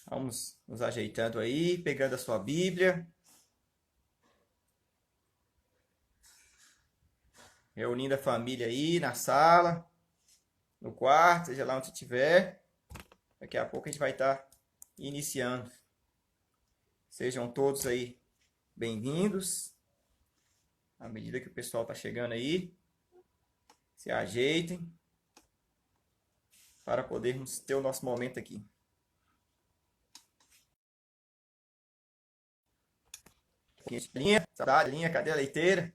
Vamos nos ajeitando aí, pegando a sua Bíblia. Reunindo a família aí na sala, no quarto, seja lá onde estiver. Daqui a pouco a gente vai estar iniciando. Sejam todos aí bem-vindos. À medida que o pessoal está chegando aí, se ajeitem para podermos ter o nosso momento aqui. Linha, saudade, linha, cadê a leiteira?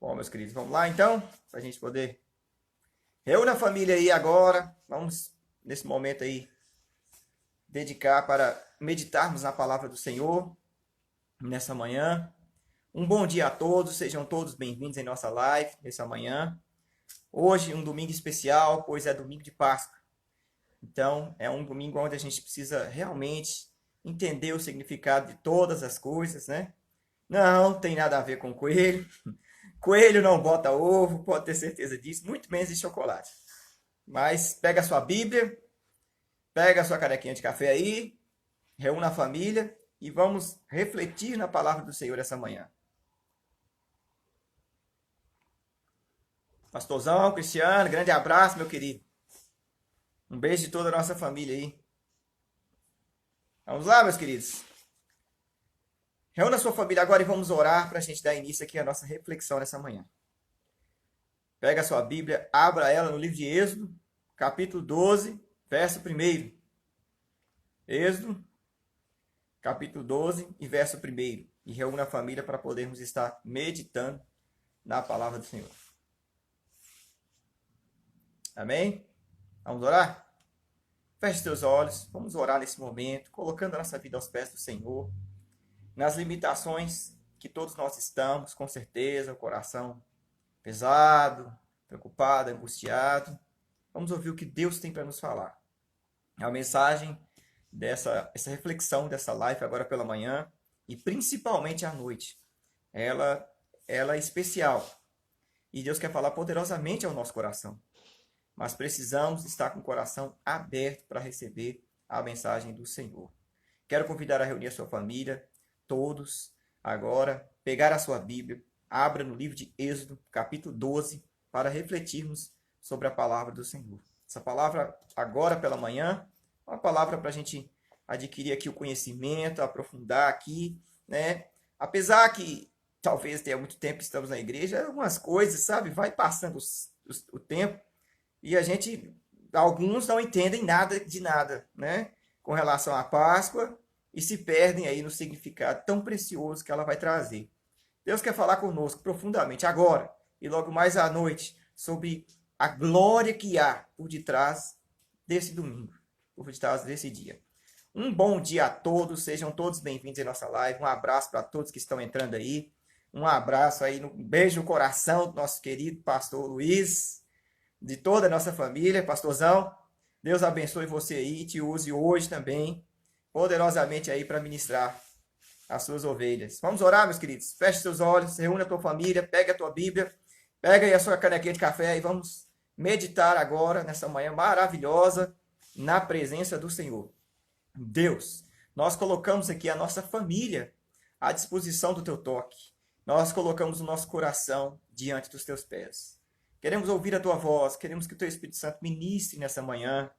Bom, meus queridos, vamos lá então, para a gente poder reúna a família aí agora. Vamos, nesse momento aí, dedicar para meditarmos na palavra do Senhor nessa manhã. Um bom dia a todos, sejam todos bem-vindos em nossa live nessa manhã. Hoje, um domingo especial, pois é domingo de Páscoa. Então, é um domingo onde a gente precisa realmente entender o significado de todas as coisas, né? Não tem nada a ver com coelho. Coelho não bota ovo, pode ter certeza disso, muito menos de chocolate. Mas pega a sua Bíblia, pega a sua canequinha de café aí, reúna a família e vamos refletir na palavra do Senhor essa manhã. Pastorzão, Cristiano, grande abraço, meu querido. Um beijo de toda a nossa família aí. Vamos lá, meus queridos. Reúna a sua família agora e vamos orar para a gente dar início aqui à nossa reflexão nessa manhã. Pega a sua Bíblia, abra ela no livro de Êxodo, capítulo 12, verso 1. Êxodo, capítulo 12 e verso 1. E reúna a família para podermos estar meditando na palavra do Senhor. Amém? Vamos orar? Feche seus olhos, vamos orar nesse momento, colocando a nossa vida aos pés do Senhor. Nas limitações que todos nós estamos, com certeza, o coração pesado, preocupado, angustiado. Vamos ouvir o que Deus tem para nos falar. A mensagem essa reflexão dessa live agora pela manhã e principalmente à noite, ela é especial. E Deus quer falar poderosamente ao nosso coração. Mas precisamos estar com o coração aberto para receber a mensagem do Senhor. Quero convidar a reunir a sua família, todos, agora, pegar a sua Bíblia, abra no livro de Êxodo, capítulo 12, para refletirmos sobre a palavra do Senhor. Essa palavra, agora pela manhã, é uma palavra para a gente adquirir aqui o conhecimento, aprofundar aqui, né? Apesar que talvez tenha muito tempo que estamos na igreja, algumas coisas, sabe? Vai passando o tempo e a gente, alguns não entendem nada de nada, né? Com relação à Páscoa e se perdem aí no significado tão precioso que ela vai trazer. Deus quer falar conosco profundamente agora e logo mais à noite sobre a glória que há por detrás desse domingo, por detrás desse dia. Um bom dia a todos, sejam todos bem-vindos em nossa live. Um abraço para todos que estão entrando aí. Um abraço aí, um beijo no coração do nosso querido pastor Luiz, de toda a nossa família, pastorzão. Deus abençoe você aí e te use hoje também poderosamente aí para ministrar as suas ovelhas. Vamos orar, meus queridos? Feche seus olhos, reúne a tua família, pega a tua Bíblia, pega aí a sua canequinha de café e vamos meditar agora, nessa manhã maravilhosa, na presença do Senhor. Deus, nós colocamos aqui a nossa família à disposição do teu toque. Nós colocamos o nosso coração diante dos teus pés. Queremos ouvir a tua voz, queremos que o teu Espírito Santo ministre nessa manhã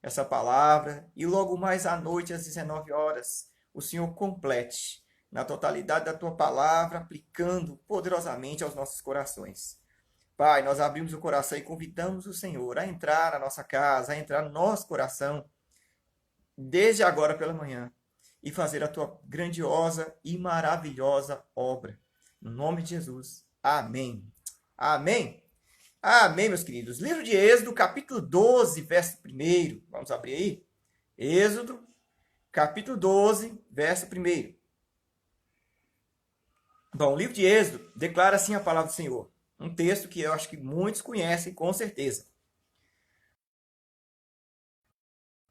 essa palavra e logo mais à noite, às 19 horas, o Senhor complete na totalidade da tua palavra, aplicando poderosamente aos nossos corações. Pai, nós abrimos o coração e convidamos o Senhor a entrar na nossa casa, a entrar no nosso coração, desde agora pela manhã, e fazer a tua grandiosa e maravilhosa obra. No nome de Jesus. Amém. Amém. Amém, meus queridos. Livro de Êxodo, capítulo 12, verso 1. Vamos abrir aí? Êxodo, capítulo 12, verso 1. Bom, o livro de Êxodo declara assim a palavra do Senhor. Um texto que eu acho que muitos conhecem, com certeza.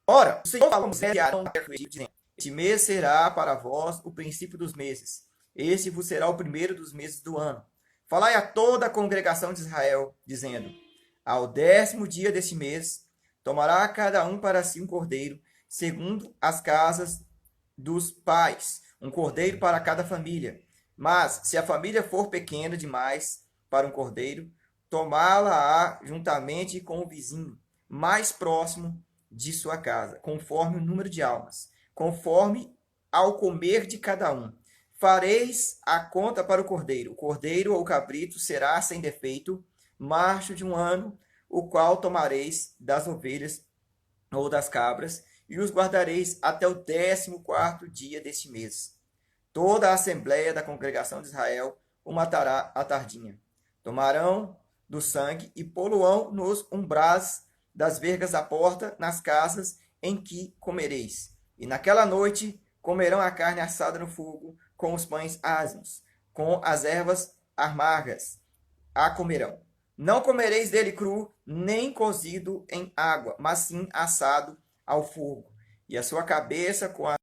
Ora, o Senhor falou a Moisés e Arão, dizendo: Este mês será para vós o princípio dos meses. Este vos será o primeiro dos meses do ano. Falai a toda a congregação de Israel, dizendo: ao 10º dia deste mês, tomará cada um para si um cordeiro, segundo as casas dos pais, um cordeiro para cada família. Mas, se a família for pequena demais para um cordeiro, tomá-la-á juntamente com o vizinho mais próximo de sua casa, conforme o número de almas, conforme ao comer de cada um. Fareis a conta para o cordeiro. O cordeiro ou cabrito será sem defeito, macho de um ano, o qual tomareis das ovelhas ou das cabras, e os guardareis até o 14º dia deste mês. Toda a assembléia da congregação de Israel o matará à tardinha. Tomarão do sangue e poluão nos umbrais das vergas da porta, nas casas em que comereis. E naquela noite comerão a carne assada no fogo, com os pães asmos, com as ervas amargas, a comerão. Não comereis dele cru, nem cozido em água, mas sim assado ao fogo. E a sua cabeça com as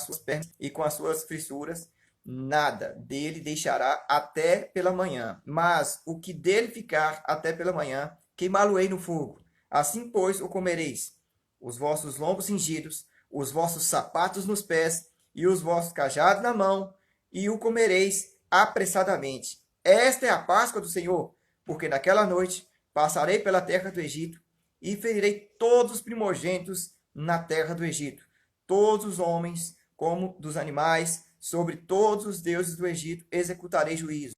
suas pernas e com as suas fissuras, nada dele deixará até pela manhã. Mas o que dele ficar até pela manhã, queimá-lo-ei no fogo. Assim, pois, o comereis. Os vossos lombos cingidos, os vossos sapatos nos pés, e os vossos cajados na mão, e o comereis apressadamente. Esta é a Páscoa do Senhor, porque naquela noite passarei pela terra do Egito, e ferirei todos os primogênitos na terra do Egito, todos os homens como dos animais, sobre todos os deuses do Egito executarei juízo.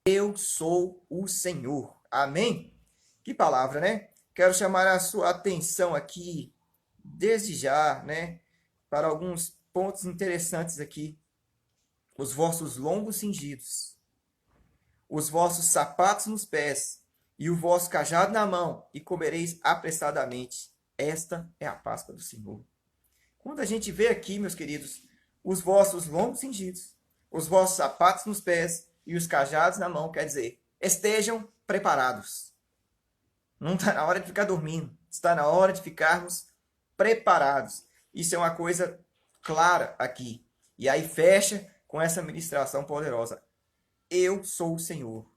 Eu sou o Senhor. Amém? Que palavra, né? Quero chamar a sua atenção aqui, desde já, né, para alguns pontos interessantes aqui. Os vossos lombos cingidos, os vossos sapatos nos pés, e o vosso cajado na mão, e comereis apressadamente. Esta é a Páscoa do Senhor. Quando a gente vê aqui, meus queridos, os vossos lombos cingidos, os vossos sapatos nos pés e os cajados na mão, quer dizer, estejam preparados. Não está na hora de ficar dormindo, está na hora de ficarmos preparados. Isso é uma coisa clara aqui. E aí fecha com essa ministração poderosa. Eu sou o Senhor.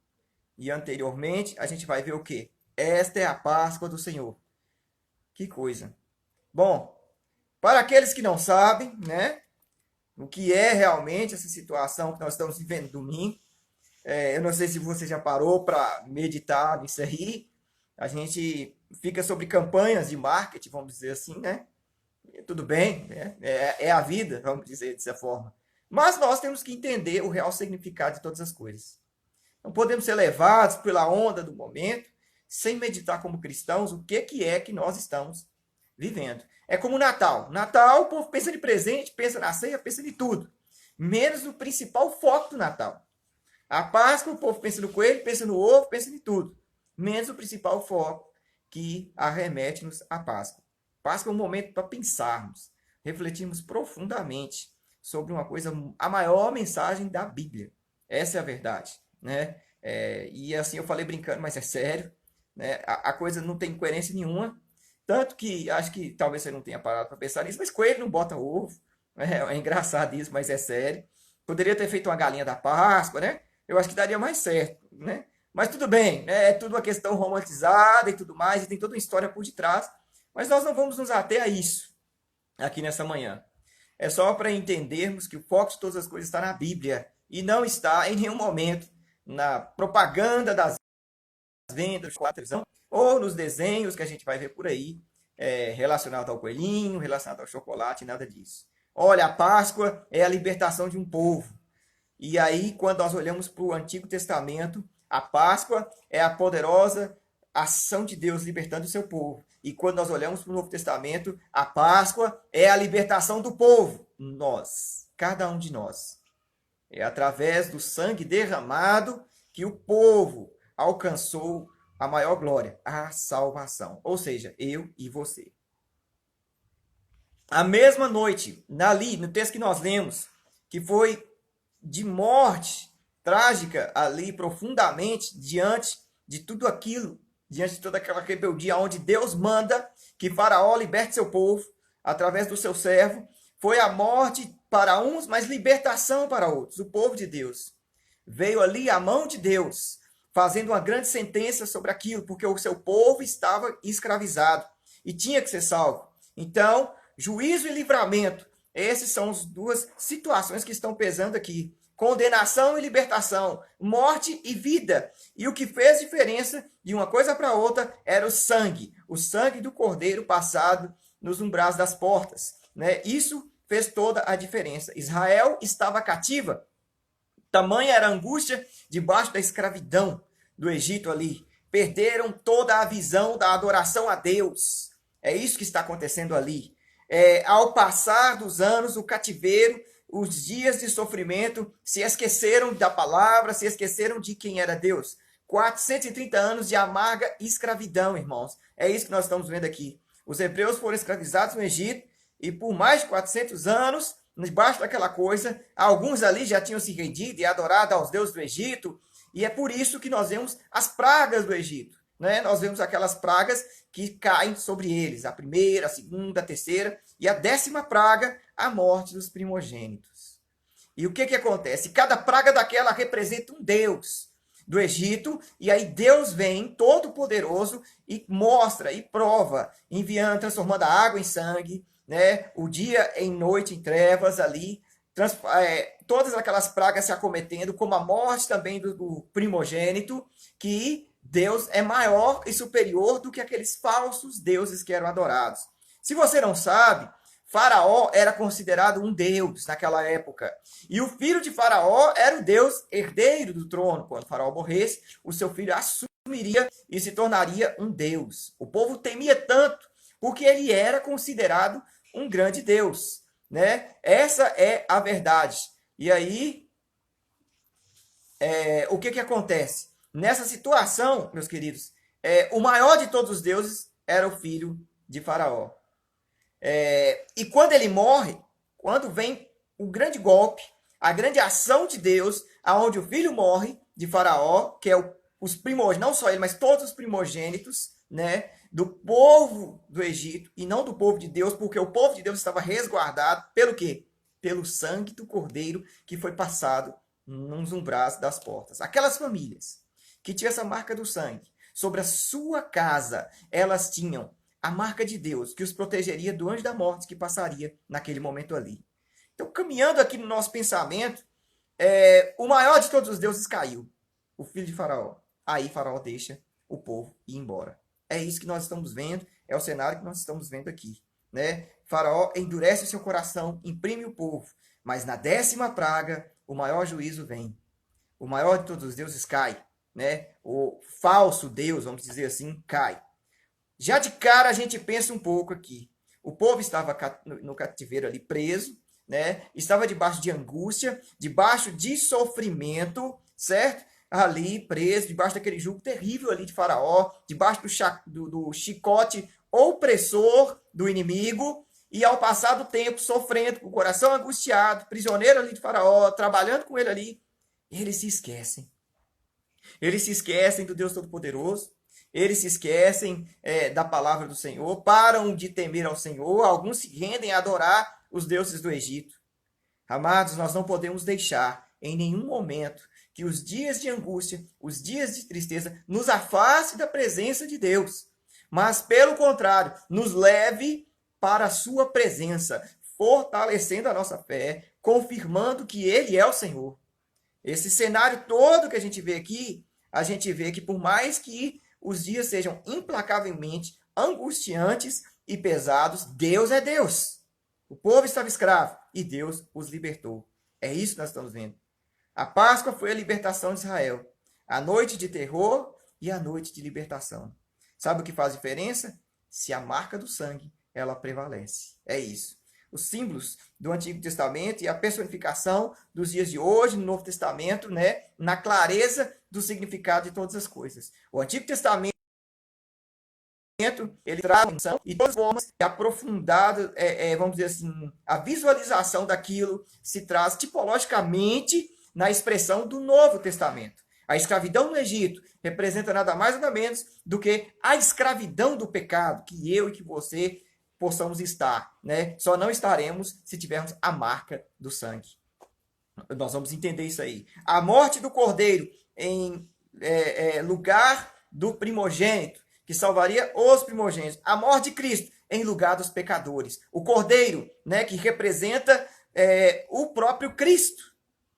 E anteriormente a gente vai ver o quê? Esta é a Páscoa do Senhor. Que coisa. Bom, para aqueles que não sabem, né, o que é realmente essa situação que nós estamos vivendo domingo, eu não sei se você já parou para meditar nisso aí. A gente fica sobre campanhas de marketing, vamos dizer assim, né? Tudo bem, né? É a vida, vamos dizer dessa forma. Mas nós temos que entender o real significado de todas as coisas. Não podemos ser levados pela onda do momento, sem meditar como cristãos o que é que nós estamos vivendo. É como o Natal. Natal, o povo pensa de presente, pensa na ceia, pensa de tudo. Menos no principal foco do Natal. A Páscoa, o povo pensa no coelho, pensa no ovo, pensa de tudo. Menos o principal foco que arremete-nos à Páscoa. Páscoa é um momento para pensarmos, refletirmos profundamente sobre uma coisa, a maior mensagem da Bíblia. Essa é a verdade, né? E assim eu falei brincando, mas é sério, né? A coisa não tem coerência nenhuma, tanto que acho que talvez você não tenha parado para pensar nisso, mas coelho não bota ovo, é engraçado isso, mas é sério. Poderia ter feito uma galinha da Páscoa, né? Eu acho que daria mais certo, né? Mas tudo bem, né? É tudo uma questão romantizada e tudo mais, e tem toda uma história por detrás, mas nós não vamos nos ater a isso aqui nessa manhã. É só para entendermos que o foco de todas as coisas está na Bíblia e não está em nenhum momento na propaganda das vendas de televisão ou nos desenhos que a gente vai ver por aí relacionado ao coelhinho, relacionado ao chocolate, nada disso. Olha, a Páscoa é a libertação de um povo. E aí, quando nós olhamos para o Antigo Testamento, a Páscoa é a poderosa ação de Deus libertando o seu povo. E quando nós olhamos para o Novo Testamento, a Páscoa é a libertação do povo. Nós, cada um de nós. É através do sangue derramado que o povo alcançou a maior glória, a salvação. Ou seja, eu e você. A mesma noite, ali, no texto que nós lemos, que foi de morte trágica ali profundamente diante de tudo aquilo, diante de toda aquela rebeldia onde Deus manda que Faraó liberte seu povo através do seu servo, foi a morte para uns, mas libertação para outros. O povo de Deus. Veio ali a mão de Deus, fazendo uma grande sentença sobre aquilo, porque o seu povo estava escravizado e tinha que ser salvo. Então, juízo e livramento, essas são as duas situações que estão pesando aqui. Condenação e libertação, morte e vida. E o que fez diferença de uma coisa para outra era o sangue do cordeiro passado nos umbrais das portas. Né? Isso fez toda a diferença. Israel estava cativa. Tamanha era a angústia debaixo da escravidão do Egito ali. Perderam toda a visão da adoração a Deus. É isso que está acontecendo ali. Ao passar dos anos, o cativeiro, os dias de sofrimento, se esqueceram da palavra, se esqueceram de quem era Deus. 430 anos de amarga escravidão, irmãos. É isso que nós estamos vendo aqui. Os hebreus foram escravizados no Egito e por mais de 400 anos, debaixo daquela coisa, alguns ali já tinham se rendido e adorado aos deuses do Egito. E é por isso que nós vemos as pragas do Egito. Né? Nós vemos aquelas pragas que caem sobre eles. A primeira, a segunda, a terceira e a 10ª praga, a morte dos primogênitos. E o que acontece? Cada praga daquela representa um deus do Egito, e aí Deus vem, todo-poderoso, e mostra e prova, enviando, transformando a água em sangue, né? O dia em noite, em trevas ali, todas aquelas pragas se acometendo, como a morte também do primogênito, que Deus é maior e superior do que aqueles falsos deuses que eram adorados. Se você não sabe, Faraó era considerado um deus naquela época. E o filho de Faraó era o deus herdeiro do trono. Quando Faraó morresse, o seu filho assumiria e se tornaria um deus. O povo temia tanto porque ele era considerado um grande deus. Né? Essa é a verdade. E aí, o que acontece? Nessa situação, meus queridos, o maior de todos os deuses era o filho de Faraó. E quando ele morre, quando vem o grande golpe, a grande ação de Deus, aonde o filho morre de Faraó, que é os primogênitos, não só ele, mas todos os primogênitos, né, do povo do Egito, e não do povo de Deus, porque o povo de Deus estava resguardado pelo quê? Pelo sangue do cordeiro que foi passado nos umbrais das portas. Aquelas famílias que tinham essa marca do sangue sobre a sua casa, elas tinham a marca de Deus, que os protegeria do anjo da morte que passaria naquele momento ali. Então, caminhando aqui no nosso pensamento, o maior de todos os deuses caiu, o filho de Faraó. Aí Faraó deixa o povo ir embora. É isso que nós estamos vendo, é o cenário que nós estamos vendo aqui. Né? Faraó endurece o seu coração, imprime o povo, mas na 10ª praga, o maior juízo vem. O maior de todos os deuses cai. Né? O falso Deus, vamos dizer assim, cai. Já de cara a gente pensa um pouco aqui. O povo estava no cativeiro ali preso, né? Estava debaixo de angústia, debaixo de sofrimento, certo? Ali preso, debaixo daquele jugo terrível ali de Faraó, debaixo do chicote opressor do inimigo, e ao passar do tempo sofrendo, com o coração angustiado, prisioneiro ali de Faraó, trabalhando com ele ali, eles se esquecem. Eles se esquecem do Deus Todo-Poderoso. Eles se esquecem da palavra do Senhor, param de temer ao Senhor, alguns se rendem a adorar os deuses do Egito. Amados, nós não podemos deixar em nenhum momento que os dias de angústia, os dias de tristeza, nos afaste da presença de Deus, mas, pelo contrário, nos leve para a sua presença, fortalecendo a nossa fé, confirmando que Ele é o Senhor. Esse cenário todo que a gente vê que por mais que os dias sejam implacavelmente angustiantes e pesados, Deus é Deus. O povo estava escravo e Deus os libertou. É isso que nós estamos vendo. A Páscoa foi a libertação de Israel. A noite de terror e a noite de libertação. Sabe o que faz diferença? Se a marca do sangue, ela prevalece. É isso. Os símbolos do Antigo Testamento e a personificação dos dias de hoje no Novo Testamento, né, na clareza do significado de todas as coisas. O Antigo Testamento, ele traz e todas as formas aprofundadas, vamos dizer assim, a visualização daquilo se traz tipologicamente na expressão do Novo Testamento. A escravidão no Egito representa nada mais nada menos do que a escravidão do pecado que eu e que você possamos estar, né? Só não estaremos se tivermos a marca do sangue. Nós vamos entender isso aí. A morte do cordeiro em lugar do primogênito, que salvaria os primogênitos. A morte de Cristo em lugar dos pecadores. O cordeiro, né, que representa o próprio Cristo.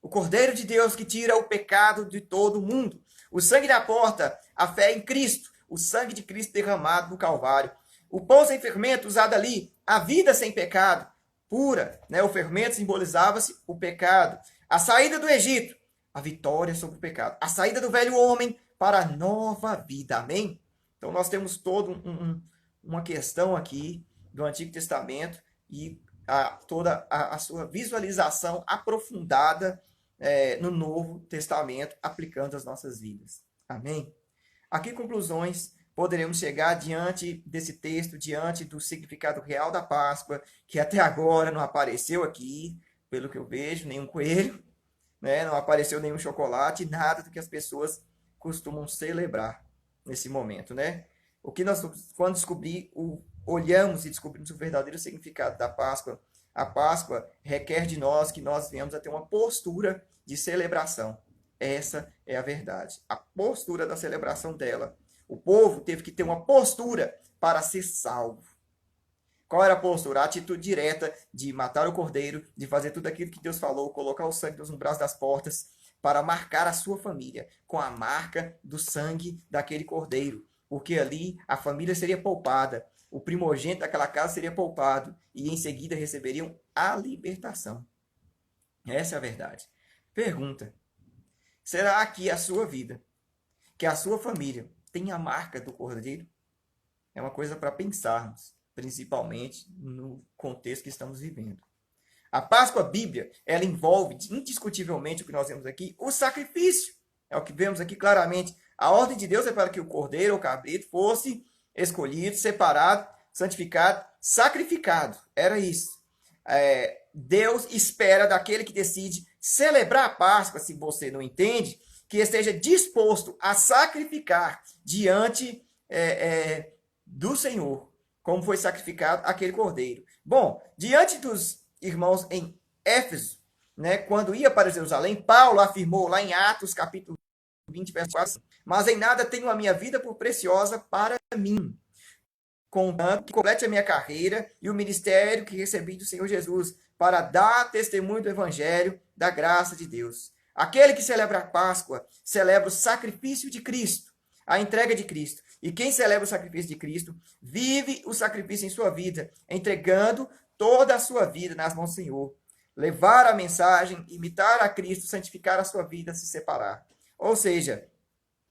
O cordeiro de Deus que tira o pecado de todo mundo. O sangue da porta, a fé em Cristo. O sangue de Cristo derramado no Calvário. O pão sem fermento usado ali, a vida sem pecado, pura, né? O fermento simbolizava-se o pecado. A saída do Egito, a vitória sobre o pecado. A saída do velho homem para a nova vida. Amém? Então nós temos toda uma questão aqui do Antigo Testamento e toda a sua visualização aprofundada no Novo Testamento, aplicando as nossas vidas. Amém? Aqui conclusões poderemos chegar diante desse texto, diante do significado real da Páscoa, que até agora não apareceu aqui, pelo que eu vejo, nenhum coelho, né? Não apareceu nenhum chocolate, nada do que as pessoas costumam celebrar nesse momento, né? O que nós, quando olhamos e descobrimos o verdadeiro significado da Páscoa, a Páscoa requer de nós que nós venhamos a ter uma postura de celebração. Essa é a verdade. A postura da celebração dela. O povo teve que ter uma postura para ser salvo. Qual era a postura? A atitude direta de matar o cordeiro, de fazer tudo aquilo que Deus falou, colocar o sangue nos umbrais das portas, para marcar a sua família com a marca do sangue daquele cordeiro. Porque ali a família seria poupada, o primogênito daquela casa seria poupado, e em seguida receberiam a libertação. Essa é a verdade. Pergunta: será que a sua vida, que a sua família tem a marca do cordeiro? É uma coisa para pensarmos, principalmente no contexto que estamos vivendo. A Páscoa bíblica, ela envolve indiscutivelmente o que nós vemos aqui, o sacrifício. É o que vemos aqui claramente. A ordem de Deus é para que o cordeiro ou cabrito fosse escolhido, separado, santificado, sacrificado. Era isso. Deus espera daquele que decide celebrar a Páscoa, se você não entende, que esteja disposto a sacrificar diante do Senhor, como foi sacrificado aquele cordeiro. Bom, diante dos irmãos em Éfeso, né, quando ia para Jerusalém, Paulo afirmou lá em Atos, capítulo 20, verso 4, mas em nada tenho a minha vida por preciosa para mim, contanto que complete a minha carreira e o ministério que recebi do Senhor Jesus, para dar testemunho do Evangelho, da graça de Deus. Aquele que celebra a Páscoa, celebra o sacrifício de Cristo, a entrega de Cristo. E quem celebra o sacrifício de Cristo, vive o sacrifício em sua vida, entregando toda a sua vida nas mãos do Senhor. Levar a mensagem, imitar a Cristo, santificar a sua vida, se separar. Ou seja,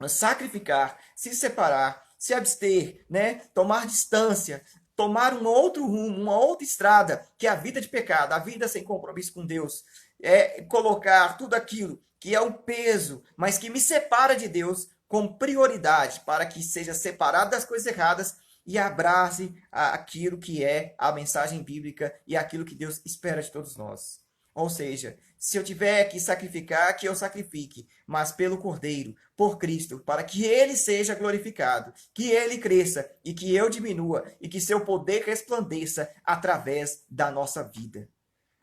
sacrificar, se separar, se abster, né? Tomar distância, tomar um outro rumo, uma outra estrada, que é a vida de pecado, a vida sem compromisso com Deus. Colocar tudo aquilo que é um peso, mas que me separa de Deus, com prioridade, para que seja separado das coisas erradas e abrace aquilo que é a mensagem bíblica e aquilo que Deus espera de todos nós. Ou seja, se eu tiver que sacrificar, que eu sacrifique, mas pelo Cordeiro, por Cristo, para que Ele seja glorificado, que Ele cresça e que eu diminua e que seu poder resplandeça através da nossa vida.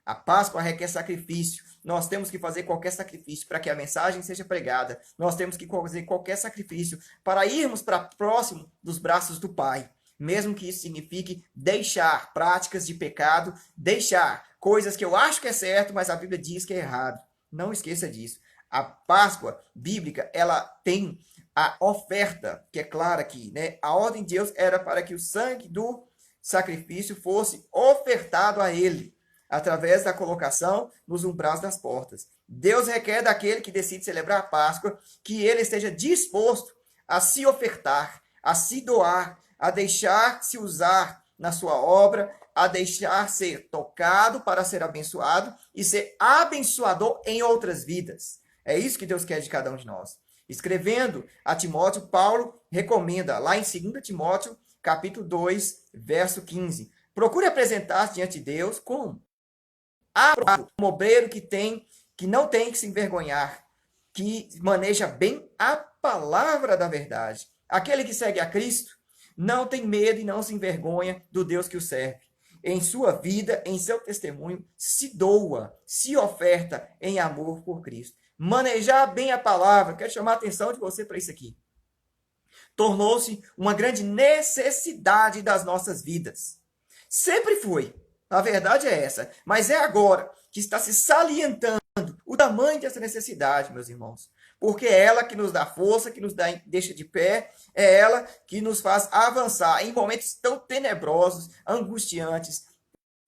A Páscoa requer sacrifício. Nós temos que fazer qualquer sacrifício para que a mensagem seja pregada. Nós temos que fazer qualquer sacrifício para irmos para próximo dos braços do Pai. Mesmo que isso signifique deixar práticas de pecado, deixar coisas que eu acho que é certo, mas a Bíblia diz que é errado. Não esqueça disso. A Páscoa bíblica, ela tem a oferta, que é clara aqui, né? A ordem de Deus era para que o sangue do sacrifício fosse ofertado a ele, através da colocação nos umbrais das portas. Deus requer daquele que decide celebrar a Páscoa que ele esteja disposto a se ofertar, a se doar, a deixar-se usar na sua obra, a deixar ser tocado para ser abençoado e ser abençoador em outras vidas. É isso que Deus quer de cada um de nós. Escrevendo a Timóteo, Paulo recomenda lá em 2 Timóteo, capítulo 2, verso 15. Procure apresentar-se diante de Deus como um obreiro que não tem que se envergonhar, que maneja bem a palavra da verdade. Aquele que segue a Cristo não tem medo e não se envergonha do Deus que o serve. em sua vida, em seu testemunho, se doa, se oferta em amor por Cristo. Manejar bem a palavra, quero chamar a atenção de você para isso aqui. Tornou-se uma grande necessidade das nossas vidas. Sempre foi. A verdade é essa. Mas é agora que está se salientando o tamanho dessa necessidade, meus irmãos. Porque é ela que nos dá força, que nos deixa de pé, é ela que nos faz avançar em momentos tão tenebrosos, angustiantes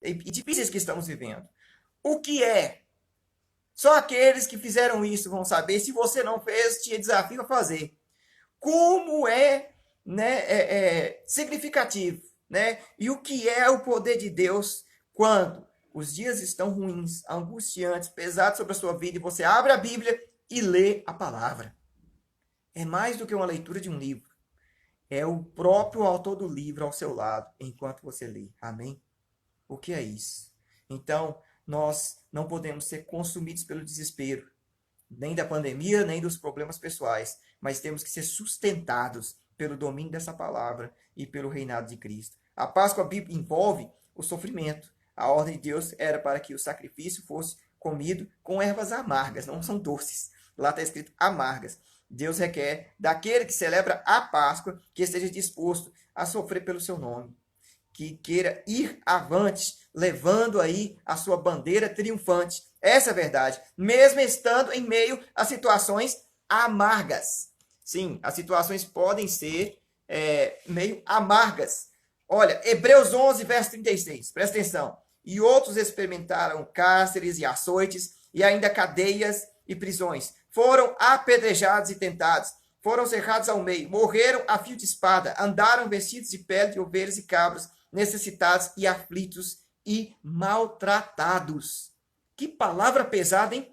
e difíceis que estamos vivendo. O que é? Só aqueles que fizeram isso vão saber. Se você não fez, te desafio a fazer. Como é, né, significativo, né? E o que é o poder de Deus quando os dias estão ruins, angustiantes, pesados sobre a sua vida, e você abre a Bíblia e lê a palavra. É mais do que uma leitura de um livro. É o próprio autor do livro ao seu lado, enquanto você lê. Amém? O que é isso? Então, nós não podemos ser consumidos pelo desespero, nem da pandemia, nem dos problemas pessoais, mas temos que ser sustentados pelo domínio dessa palavra e pelo reinado de Cristo. A Páscoa bíblica envolve o sofrimento. A ordem de Deus era para que o sacrifício fosse comido com ervas amargas, não são doces. Lá está escrito amargas. Deus requer daquele que celebra a Páscoa que esteja disposto a sofrer pelo seu nome, que queira ir avante, levando aí a sua bandeira triunfante. Essa é a verdade, mesmo estando em meio a situações amargas. Sim, as situações podem ser meio amargas. Olha, Hebreus 11, verso 36, presta atenção. E outros experimentaram cárceres e açoites, e ainda cadeias e prisões. Foram apedrejados e tentados, foram cerrados ao meio, morreram a fio de espada, andaram vestidos de pele de ovelhas e cabras, necessitados e aflitos e maltratados. Que palavra pesada, hein?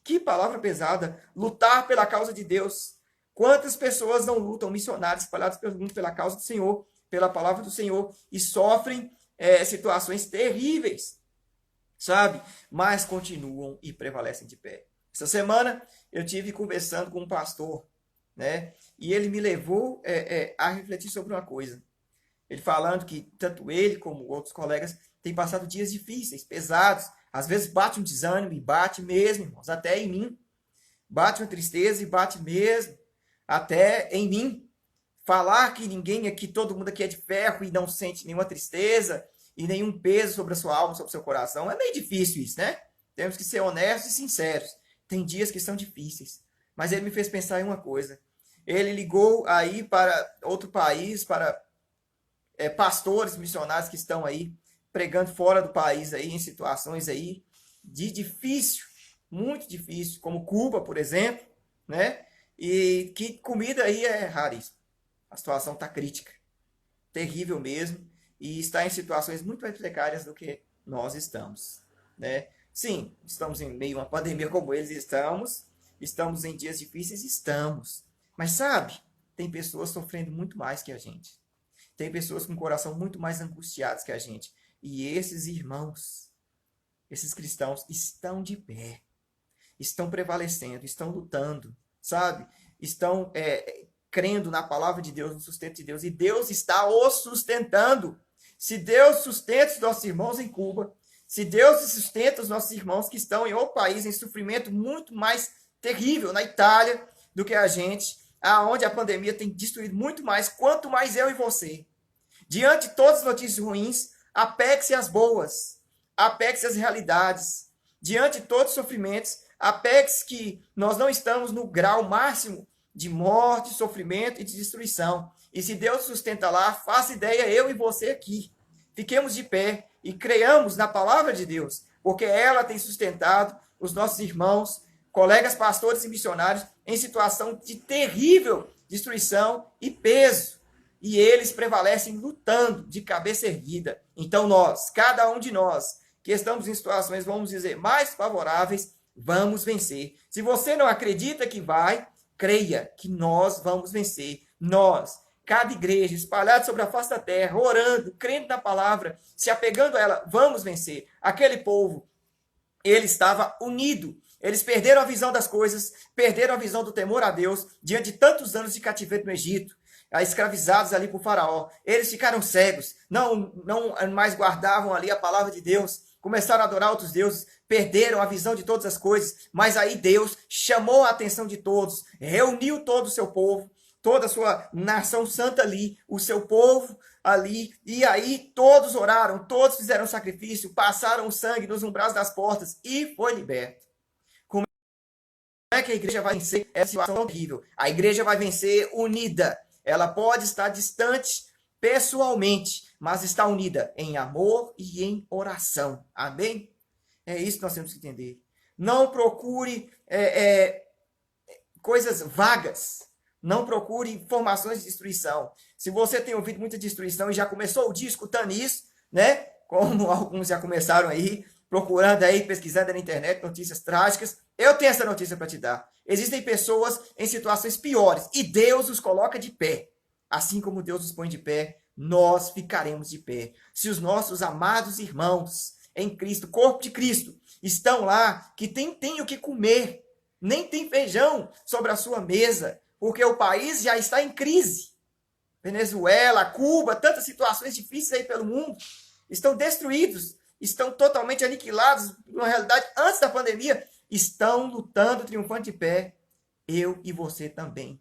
Que palavra pesada. Lutar pela causa de Deus. Quantas pessoas não lutam, missionários espalhados pelo mundo pela causa do Senhor, pela palavra do Senhor, e sofrem situações terríveis, sabe? Mas continuam e prevalecem de pé. Essa semana eu tive conversando com um pastor, né? E ele me levou a refletir sobre uma coisa. Ele falando que tanto ele como outros colegas têm passado dias difíceis, pesados. Às vezes bate um desânimo e bate mesmo, irmãos, até em mim. Bate uma tristeza e bate mesmo, até em mim. Falar que ninguém aqui, todo mundo aqui é de ferro e não sente nenhuma tristeza e nenhum peso sobre a sua alma, sobre o seu coração. É meio difícil isso, né? Temos que ser honestos e sinceros. Tem dias que são difíceis. Mas ele me fez pensar em uma coisa. Ele ligou aí para outro país, para pastores, missionários que estão aí pregando fora do país aí, em situações aí de difícil, muito difícil, como Cuba, por exemplo, né? E que comida aí é raríssima. A situação está crítica, terrível mesmo, e está em situações muito mais precárias do que nós estamos, né? Sim, estamos em meio a uma pandemia como eles estamos em dias difíceis, estamos. Mas sabe, tem pessoas sofrendo muito mais que a gente. Tem pessoas com o coração muito mais angustiados que a gente. E esses irmãos, esses cristãos, estão de pé, estão prevalecendo, estão lutando, sabe? Estão crendo na palavra de Deus, no sustento de Deus, e Deus está os sustentando. Se Deus sustenta os nossos irmãos em Cuba, se Deus sustenta os nossos irmãos que estão em outro país em sofrimento muito mais terrível, na Itália, do que a gente, aonde a pandemia tem destruído muito mais, quanto mais eu e você. Diante de todas as notícias ruins, apegue-se às boas, apegue-se às realidades. Diante de todos os sofrimentos, apegue-se que nós não estamos no grau máximo de morte, sofrimento e de destruição. E se Deus sustenta lá, faça ideia, eu e você aqui. Fiquemos de pé e creiamos na palavra de Deus, porque ela tem sustentado os nossos irmãos, colegas pastores e missionários em situação de terrível destruição e peso. E eles prevalecem lutando de cabeça erguida. Então nós, cada um de nós, que estamos em situações, vamos dizer, mais favoráveis, vamos vencer. Se você não acredita que vai, creia que nós vamos vencer. Nós, cada igreja espalhada sobre a face da terra, orando, crendo na palavra, se apegando a ela, vamos vencer. Aquele povo, ele estava unido. Eles perderam a visão das coisas, perderam a visão do temor a Deus diante de tantos anos de cativeiro no Egito. escravizados ali por Faraó. Eles ficaram cegos, não mais guardavam ali a palavra de Deus, começaram a adorar outros deuses, perderam a visão de todas as coisas, mas aí Deus chamou a atenção de todos, reuniu todo o seu povo, toda a sua nação santa ali, o seu povo ali, e aí todos oraram, todos fizeram sacrifício, passaram o sangue nos umbrais das portas e foi liberto. Como é que a igreja vai vencer essa situação horrível? A igreja vai vencer unida. Ela pode estar distante pessoalmente, mas está unida em amor e em oração. Amém? É isso que nós temos que entender. Não procure coisas vagas. Não procure informações de destruição. Se você tem ouvido muita destruição e já começou o dia escutando isso, né? Como alguns já começaram aí, procurando aí, pesquisando na internet notícias trágicas, eu tenho essa notícia para te dar. Existem pessoas em situações piores e Deus os coloca de pé. Assim como Deus os põe de pé, nós ficaremos de pé. Se os nossos amados irmãos em Cristo, corpo de Cristo, estão lá, que tem o que comer, nem tem feijão sobre a sua mesa, porque o país já está em crise. Venezuela, Cuba, tantas situações difíceis aí pelo mundo, estão destruídos, estão totalmente aniquilados, na realidade, antes da pandemia, estão lutando, triunfando de pé. Eu e você também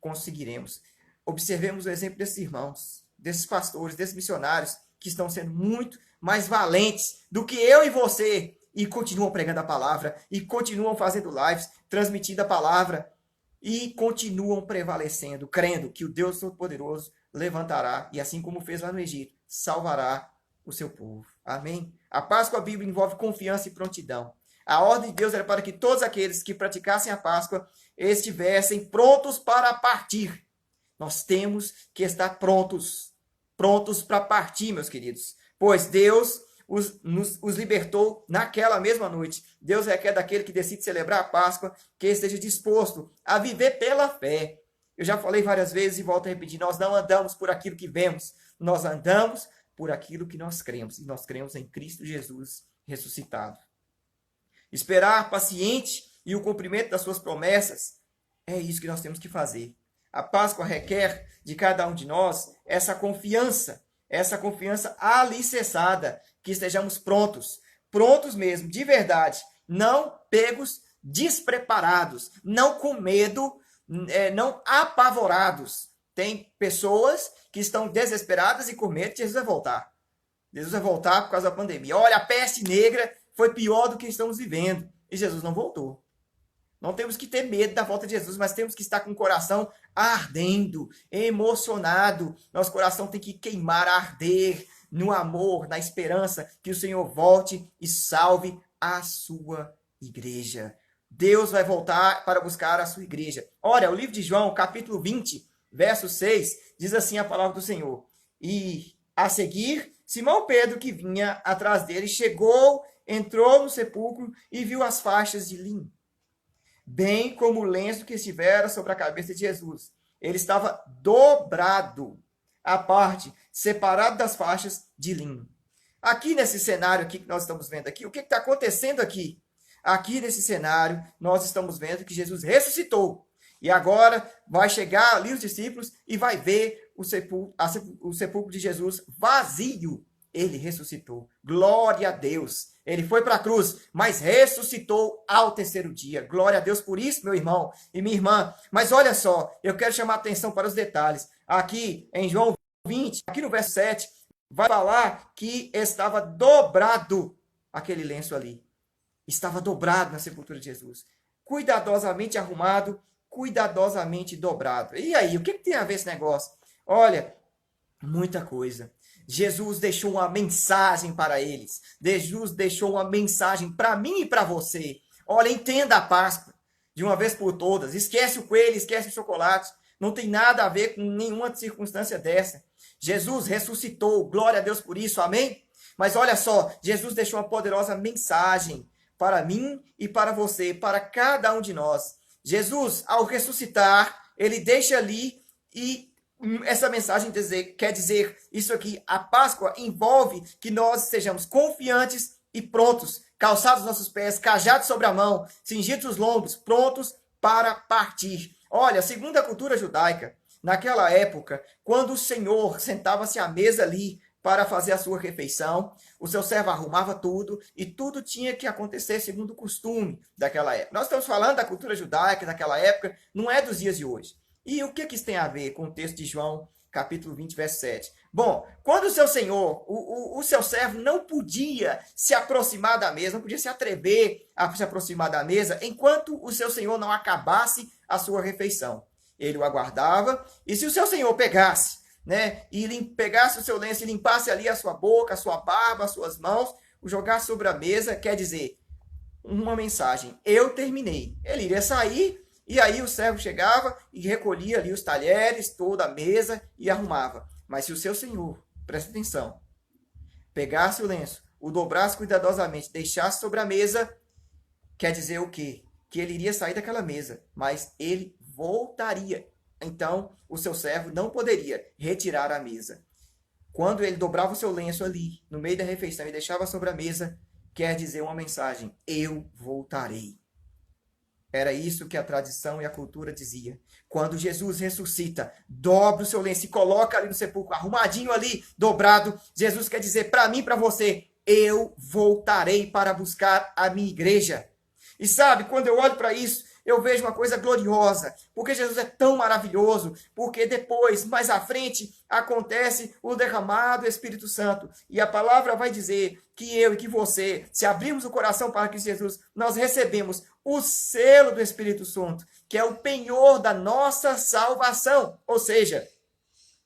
conseguiremos. Observemos o exemplo desses irmãos, desses pastores, desses missionários, que estão sendo muito mais valentes do que eu e você, e continuam pregando a palavra, e continuam fazendo lives, transmitindo a palavra, e continuam prevalecendo, crendo que o Deus Todo-Poderoso levantará, e assim como fez lá no Egito, salvará o seu povo. Amém? A Páscoa, a Bíblia, envolve confiança e prontidão. A ordem de Deus era para que todos aqueles que praticassem a Páscoa estivessem prontos para partir. Nós temos que estar prontos para partir, meus queridos, pois Deus os libertou naquela mesma noite. Deus requer daquele que decide celebrar a Páscoa que esteja disposto a viver pela fé. Eu já falei várias vezes e volto a repetir, nós não andamos por aquilo que vemos, nós andamos por aquilo que nós cremos, e nós cremos em Cristo Jesus ressuscitado. Esperar paciente e o cumprimento das suas promessas, é isso que nós temos que fazer. A Páscoa requer de cada um de nós essa confiança alicerçada, que estejamos prontos mesmo, de verdade, não pegos despreparados, não com medo, não apavorados. Tem pessoas que estão desesperadas e com medo que Jesus vai voltar. Jesus vai voltar por causa da pandemia. Olha, a peste negra foi pior do que estamos vivendo e Jesus não voltou. Não temos que ter medo da volta de Jesus, mas temos que estar com o coração ardendo, emocionado. Nosso coração tem que queimar, arder no amor, na esperança que o Senhor volte e salve a sua igreja. Deus vai voltar para buscar a sua igreja. Olha, o livro de João, capítulo 20, verso 6, diz assim a palavra do Senhor. E a seguir, Simão Pedro, que vinha atrás dele, chegou, entrou no sepulcro e viu as faixas de linho, bem como o lenço que estivera sobre a cabeça de Jesus. Ele estava dobrado, à parte, separado das faixas de linho. Aqui nesse cenário aqui que nós estamos vendo aqui, o que está acontecendo aqui? Aqui nesse cenário, nós estamos vendo que Jesus ressuscitou. E agora vai chegar ali os discípulos e vai ver o sepulcro de Jesus vazio. Ele ressuscitou. Glória a Deus. Ele foi para a cruz, mas ressuscitou ao terceiro dia. Glória a Deus por isso, meu irmão e minha irmã. Mas olha só, eu quero chamar a atenção para os detalhes. Aqui em João 20, aqui no verso 7, vai falar que estava dobrado aquele lenço ali. Estava dobrado na sepultura de Jesus. Cuidadosamente arrumado, cuidadosamente dobrado. E aí, o que tem a ver esse negócio? Olha, muita coisa. Jesus deixou uma mensagem para eles. Jesus deixou uma mensagem para mim e para você. Olha, entenda a Páscoa de uma vez por todas. Esquece o coelho, esquece o chocolate. Não tem nada a ver com nenhuma circunstância dessa. Jesus ressuscitou. Glória a Deus por isso. Amém? Mas olha só, Jesus deixou uma poderosa mensagem para mim e para você, para cada um de nós. Jesus, ao ressuscitar, ele deixa ali e essa mensagem quer dizer isso aqui. A Páscoa envolve que nós sejamos confiantes e prontos, calçados os nossos pés, cajados sobre a mão, cingidos os lombos, prontos para partir. Olha, segundo a cultura judaica, naquela época, quando o Senhor sentava-se à mesa ali para fazer a sua refeição, o seu servo arrumava tudo e tudo tinha que acontecer segundo o costume daquela época. Nós estamos falando da cultura judaica daquela época, não é dos dias de hoje. E o que isso tem a ver com o texto de João, capítulo 20, verso 7? Bom, quando o seu senhor, o seu servo, não podia se aproximar da mesa, não podia se atrever a se aproximar da mesa, enquanto o seu senhor não acabasse a sua refeição. Ele o aguardava, e se o seu senhor pegasse, né, e pegasse o seu lenço e limpasse ali a sua boca, a sua barba, as suas mãos, o jogasse sobre a mesa, quer dizer, uma mensagem, eu terminei. Ele iria sair, e aí o servo chegava e recolhia ali os talheres, toda a mesa e arrumava. Mas se o seu senhor, presta atenção, pegasse o lenço, o dobrasse cuidadosamente, deixasse sobre a mesa, quer dizer o quê? Que ele iria sair daquela mesa, mas ele voltaria. Então, o seu servo não poderia retirar a mesa. Quando ele dobrava o seu lenço ali, no meio da refeição, e deixava sobre a mesa, quer dizer uma mensagem, eu voltarei. Era isso que a tradição e a cultura dizia. Quando Jesus ressuscita, dobra o seu lenço e coloca ali no sepulcro, arrumadinho ali, dobrado. Jesus quer dizer para mim e para você, eu voltarei para buscar a minha igreja. E sabe, quando eu olho para isso, eu vejo uma coisa gloriosa, porque Jesus é tão maravilhoso, porque depois, mais à frente, acontece o derramado do Espírito Santo. E a palavra vai dizer que eu e que você, se abrirmos o coração para Cristo Jesus, nós recebemos o selo do Espírito Santo, que é o penhor da nossa salvação. Ou seja,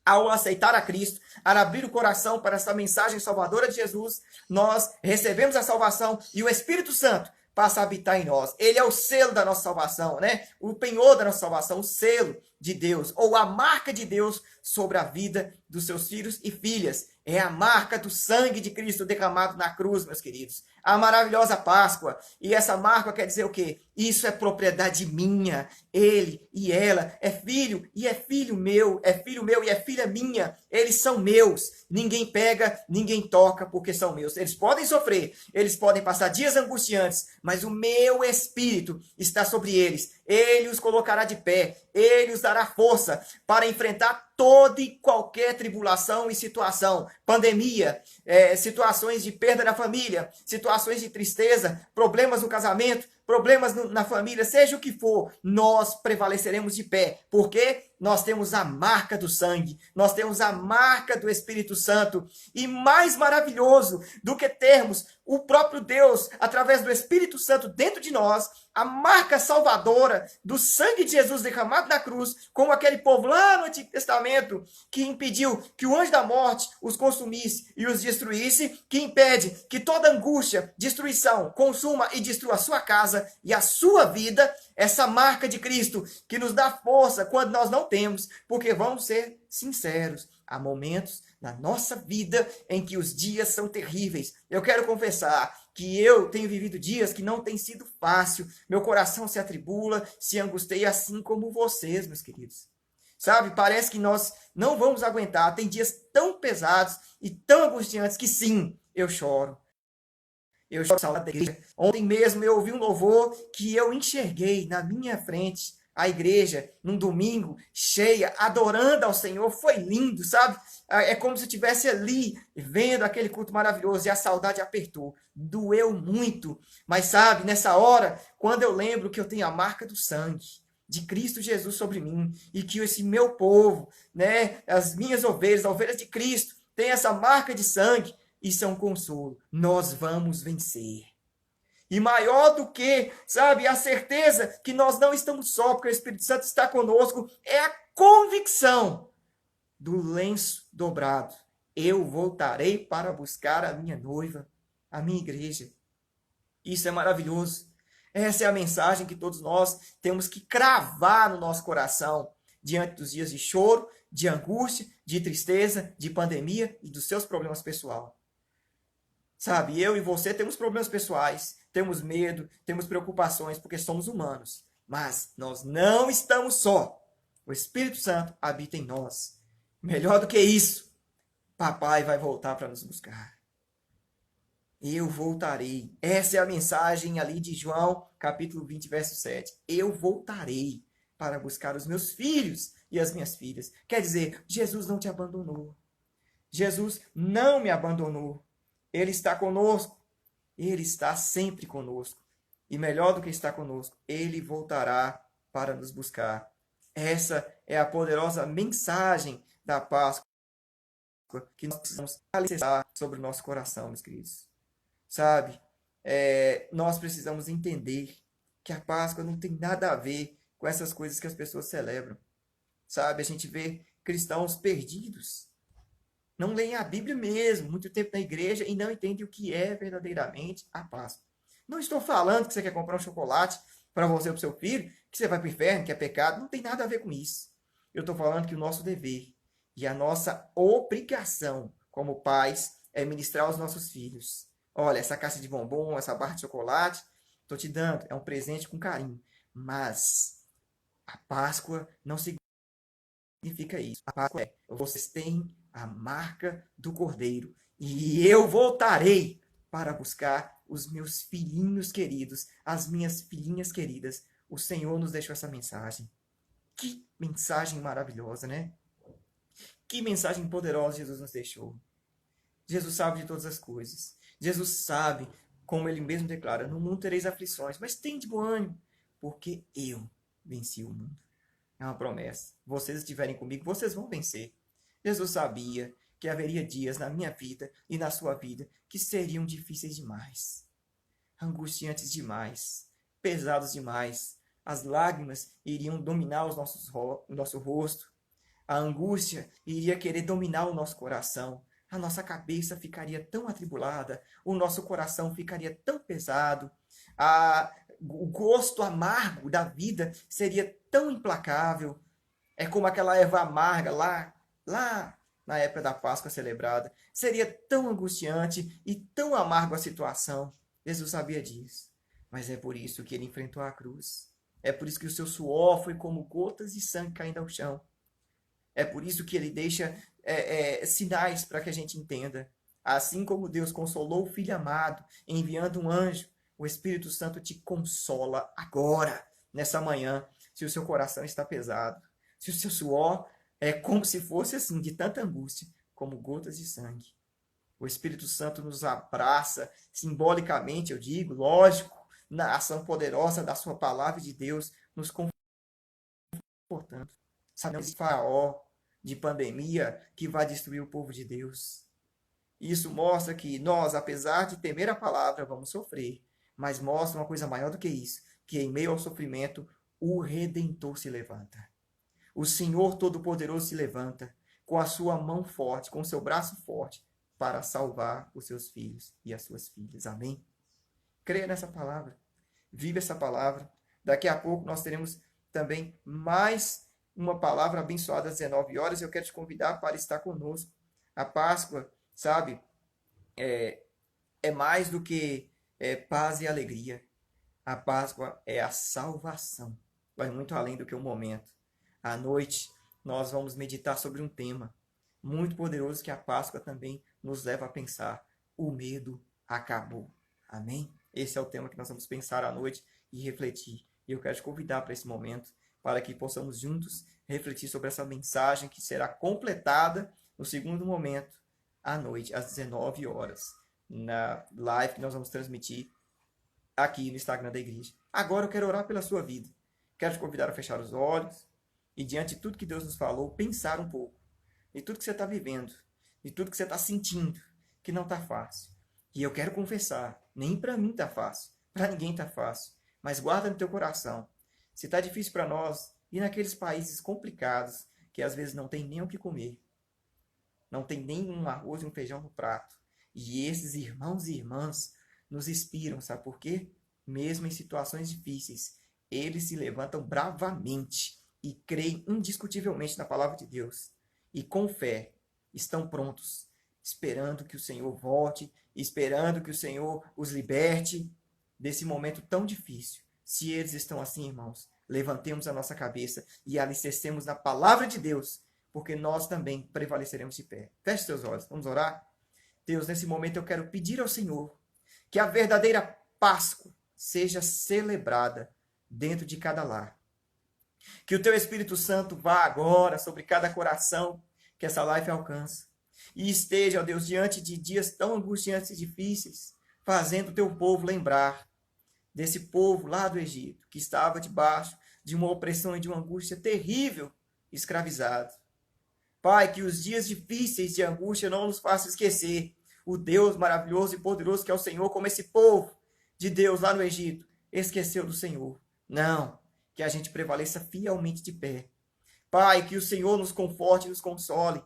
ao aceitar a Cristo, ao abrir o coração para essa mensagem salvadora de Jesus, nós recebemos a salvação e o Espírito Santo passa a habitar em nós. Ele é o selo da nossa salvação, né? O penhor da nossa salvação, o selo de Deus, ou a marca de Deus sobre a vida dos seus filhos e filhas. É a marca do sangue de Cristo derramado na cruz, meus queridos. A maravilhosa Páscoa. E essa marca quer dizer o quê? Isso é propriedade minha. Ele e ela é filho e é filho meu e é filha minha. Eles são meus. Ninguém pega, ninguém toca, porque são meus. Eles podem sofrer, eles podem passar dias angustiantes, mas o meu Espírito está sobre eles. Ele os colocará de pé, ele os dará força para enfrentar toda e qualquer tribulação e situação, pandemia, situações de perda na família, situações de tristeza, problemas no casamento, problemas na família, seja o que for, nós prevaleceremos de pé. Por quê? Nós temos a marca do sangue, nós temos a marca do Espírito Santo. E mais maravilhoso do que termos o próprio Deus, através do Espírito Santo dentro de nós, a marca salvadora do sangue de Jesus derramado na cruz, como aquele povo lá no Antigo Testamento, que impediu que o anjo da morte os consumisse e os destruísse, que impede que toda angústia, destruição, consuma e destrua a sua casa e a sua vida, essa marca de Cristo que nos dá força quando nós não temos, porque vamos ser sinceros, há momentos na nossa vida em que os dias são terríveis. Eu quero confessar que eu tenho vivido dias que não tem sido fácil, meu coração se atribula, se angustia assim como vocês, meus queridos. Sabe, parece que nós não vamos aguentar, tem dias tão pesados e tão angustiantes que sim, eu choro. Eu choro saudade da igreja. Ontem mesmo eu ouvi um louvor que eu enxerguei na minha frente a igreja, num domingo, cheia, adorando ao Senhor. Foi lindo, sabe? É como se eu estivesse ali, vendo aquele culto maravilhoso, e a saudade apertou. Doeu muito. Mas sabe, nessa hora, quando eu lembro que eu tenho a marca do sangue de Cristo Jesus sobre mim, e que esse meu povo, né, as minhas ovelhas, as ovelhas de Cristo, tem essa marca de sangue, isso é um consolo. Nós vamos vencer. E maior do que, sabe, a certeza que nós não estamos só, porque o Espírito Santo está conosco, é a convicção do lenço dobrado. Eu voltarei para buscar a minha noiva, a minha igreja. Isso é maravilhoso. Essa é a mensagem que todos nós temos que cravar no nosso coração diante dos dias de choro, de angústia, de tristeza, de pandemia e dos seus problemas pessoais. Sabe, eu e você temos problemas pessoais, temos medo, temos preocupações, porque somos humanos. Mas nós não estamos só. O Espírito Santo habita em nós. Melhor do que isso, papai vai voltar para nos buscar. Eu voltarei. Essa é a mensagem ali de João, capítulo 20, verso 7. Eu voltarei para buscar os meus filhos e as minhas filhas. Quer dizer, Jesus não te abandonou. Jesus não me abandonou. Ele está conosco. Ele está sempre conosco. E melhor do que estar conosco, ele voltará para nos buscar. Essa é a poderosa mensagem da Páscoa que nós precisamos alicerçar sobre o nosso coração, meus queridos. Sabe? Nós precisamos entender que a Páscoa não tem nada a ver com essas coisas que as pessoas celebram. Sabe? A gente vê cristãos perdidos. Não leem a Bíblia mesmo, muito tempo na igreja e não entendem o que é verdadeiramente a Páscoa. Não estou falando que você quer comprar um chocolate para você ou para o seu filho, que você vai para o inferno, que é pecado. Não tem nada a ver com isso. Eu estou falando que o nosso dever e a nossa obrigação como pais é ministrar aos nossos filhos. Olha, essa caixa de bombom, essa barra de chocolate, estou te dando, é um presente com carinho. Mas a Páscoa não significa isso. A Páscoa é, vocês têm a marca do Cordeiro e eu voltarei para buscar os meus filhinhos queridos, as minhas filhinhas queridas. O Senhor nos deixou essa mensagem. Que mensagem maravilhosa, né? Que mensagem poderosa Jesus nos deixou. Jesus sabe de todas as coisas. Jesus sabe, como ele mesmo declara, no mundo tereis aflições, mas tem de bom ânimo, porque eu venci o mundo. É uma promessa. Vocês estiverem comigo, vocês vão vencer. Jesus sabia que haveria dias na minha vida e na sua vida que seriam difíceis demais, angustiantes demais, pesados demais. As lágrimas iriam dominar o nosso rosto. A angústia iria querer dominar o nosso coração. A nossa cabeça ficaria tão atribulada, o nosso coração ficaria tão pesado, o gosto amargo da vida seria tão implacável. É como aquela erva amarga lá na época da Páscoa celebrada. Seria tão angustiante e tão amargo a situação. Jesus sabia disso. Mas é por isso que ele enfrentou a cruz. É por isso que o seu suor foi como gotas de sangue caindo ao chão. É por isso que ele deixa sinais para que a gente entenda. Assim como Deus consolou o Filho amado, enviando um anjo, o Espírito Santo te consola agora, nessa manhã, se o seu coração está pesado. Se o seu suor é como se fosse assim, de tanta angústia, como gotas de sangue. O Espírito Santo nos abraça, simbolicamente, eu digo, lógico, na ação poderosa da sua palavra de Deus, nos confortando. Sabemos de faraó, de pandemia, que vai destruir o povo de Deus. Isso mostra que nós, apesar de temer a palavra, vamos sofrer. Mas mostra uma coisa maior do que isso, que em meio ao sofrimento, o Redentor se levanta. O Senhor Todo-Poderoso se levanta com a sua mão forte, com o seu braço forte, para salvar os seus filhos e as suas filhas. Amém? Creia nessa palavra. Viva essa palavra. Daqui a pouco nós teremos também mais uma palavra abençoada às 19 horas. Eu quero te convidar para estar conosco. A Páscoa, sabe, é mais do que paz e alegria. A Páscoa é a salvação. Vai muito além do que o momento. À noite, nós vamos meditar sobre um tema muito poderoso que a Páscoa também nos leva a pensar. O medo acabou. Amém? Esse é o tema que nós vamos pensar à noite e refletir. E eu quero te convidar para esse momento, para que possamos juntos refletir sobre essa mensagem que será completada no segundo momento, à noite, às 19 horas, na live que nós vamos transmitir aqui no Instagram da igreja. Agora eu quero orar pela sua vida. Quero te convidar a fechar os olhos e, diante de tudo que Deus nos falou, pensar um pouco de tudo que você está vivendo, de tudo que você está sentindo, que não está fácil. E eu quero confessar, nem para mim está fácil, para ninguém está fácil, mas guarda no teu coração. Se está difícil para nós, e naqueles países complicados, que às vezes não tem nem o que comer, não tem nem um arroz e um feijão no prato, e esses irmãos e irmãs nos inspiram, sabe por quê? Mesmo em situações difíceis, eles se levantam bravamente e creem indiscutivelmente na palavra de Deus. E com fé estão prontos, esperando que o Senhor volte, esperando que o Senhor os liberte desse momento tão difícil. Se eles estão assim, irmãos, levantemos a nossa cabeça e alicercemos na palavra de Deus, porque nós também prevaleceremos de pé. Feche seus olhos, vamos orar? Deus, nesse momento eu quero pedir ao Senhor que a verdadeira Páscoa seja celebrada dentro de cada lar. Que o teu Espírito Santo vá agora sobre cada coração que essa live alcança. E esteja, ó Deus, diante de dias tão angustiantes e difíceis, fazendo o teu povo lembrar desse povo lá do Egito, que estava debaixo de uma opressão e de uma angústia terrível, escravizado. Pai, que os dias difíceis de angústia não nos façam esquecer o Deus maravilhoso e poderoso que é o Senhor, como esse povo de Deus lá no Egito esqueceu do Senhor. Não, que a gente prevaleça fielmente de pé. Pai, que o Senhor nos conforte e nos console.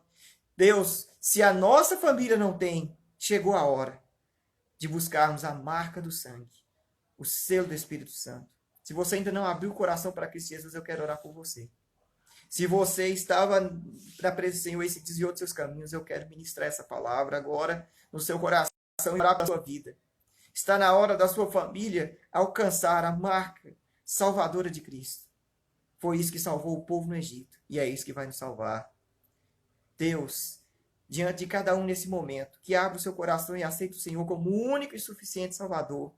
Deus, se a nossa família não tem, chegou a hora de buscarmos a marca do sangue, o selo do Espírito Santo. Se você ainda não abriu o coração para Cristo Jesus, eu quero orar por você. Se você estava na presença do Senhor e se desviou dos seus caminhos, eu quero ministrar essa palavra agora no seu coração e orar pela sua vida. Está na hora da sua família alcançar a marca salvadora de Cristo. Foi isso que salvou o povo no Egito e é isso que vai nos salvar. Deus, diante de cada um nesse momento, que abra o seu coração e aceite o Senhor como o único e suficiente Salvador.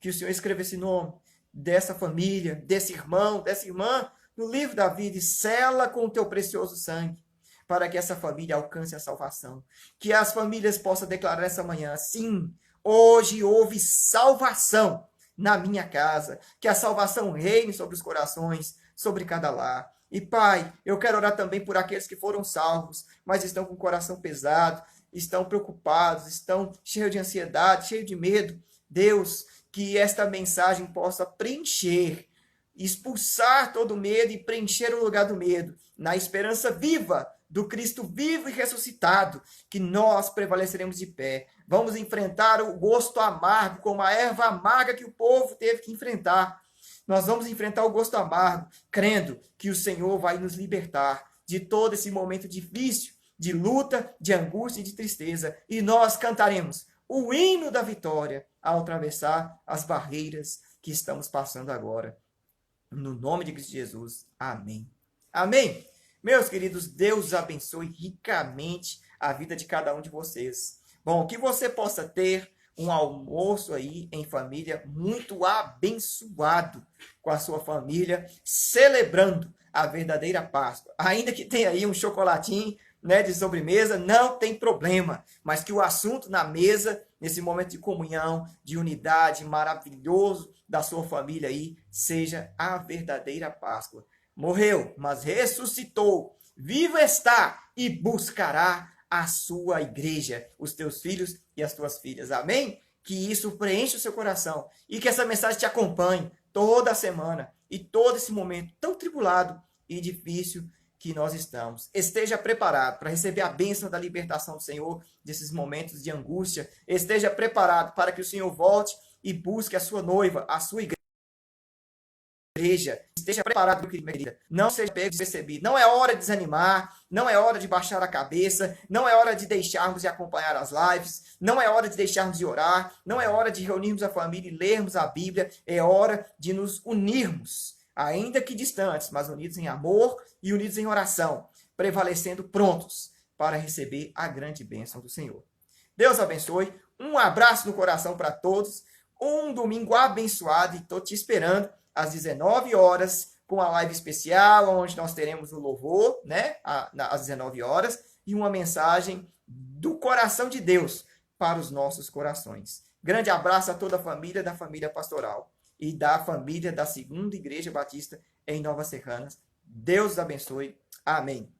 Que o Senhor escreva esse nome dessa família, desse irmão, dessa irmã, no livro da vida e sela com o teu precioso sangue, para que essa família alcance a salvação. Que as famílias possam declarar essa manhã, sim, hoje houve salvação na minha casa. Que a salvação reine sobre os corações, sobre cada lar. E Pai, eu quero orar também por aqueles que foram salvos, mas estão com o coração pesado, estão preocupados, estão cheios de ansiedade, cheios de medo. Deus, que esta mensagem possa preencher, expulsar todo medo e preencher o lugar do medo, na esperança viva do Cristo vivo e ressuscitado, que nós prevaleceremos de pé. Vamos enfrentar o gosto amargo, como a erva amarga que o povo teve que enfrentar. Nós vamos enfrentar o gosto amargo, crendo que o Senhor vai nos libertar de todo esse momento difícil, de luta, de angústia e de tristeza. E nós cantaremos o hino da vitória ao atravessar as barreiras que estamos passando agora. No nome de Cristo Jesus. Amém. Amém. Meus queridos, Deus abençoe ricamente a vida de cada um de vocês. Bom, que você possa ter um almoço aí em família muito abençoado com a sua família, celebrando a verdadeira Páscoa. Ainda que tenha aí um chocolatinho, né, de sobremesa, não tem problema, mas que o assunto na mesa, nesse momento de comunhão, de unidade maravilhoso da sua família aí, seja a verdadeira Páscoa. Morreu, mas ressuscitou, vivo está e buscará a sua igreja, os teus filhos e as tuas filhas. Amém? Que isso preencha o seu coração e que essa mensagem te acompanhe toda a semana e todo esse momento tão tribulado e difícil que nós estamos. Esteja preparado para receber a bênção da libertação do Senhor desses momentos de angústia. Esteja preparado para que o Senhor volte e busque a sua noiva, a sua igreja. Esteja preparado, meu querido. Não seja pego despercebido. Não é hora de desanimar, não é hora de baixar a cabeça, não é hora de deixarmos de acompanhar as lives, não é hora de deixarmos de orar, não é hora de reunirmos a família e lermos a Bíblia, é hora de nos unirmos, ainda que distantes, mas unidos em amor e unidos em oração, prevalecendo prontos para receber a grande bênção do Senhor. Deus abençoe, um abraço no coração para todos, um domingo abençoado e estou te esperando às 19 horas, com a live especial, onde nós teremos o louvor, né, às 19 horas, e uma mensagem do coração de Deus para os nossos corações. Grande abraço a toda a família da família pastoral e da família da Segunda Igreja Batista em Nova Serranas. Deus abençoe. Amém.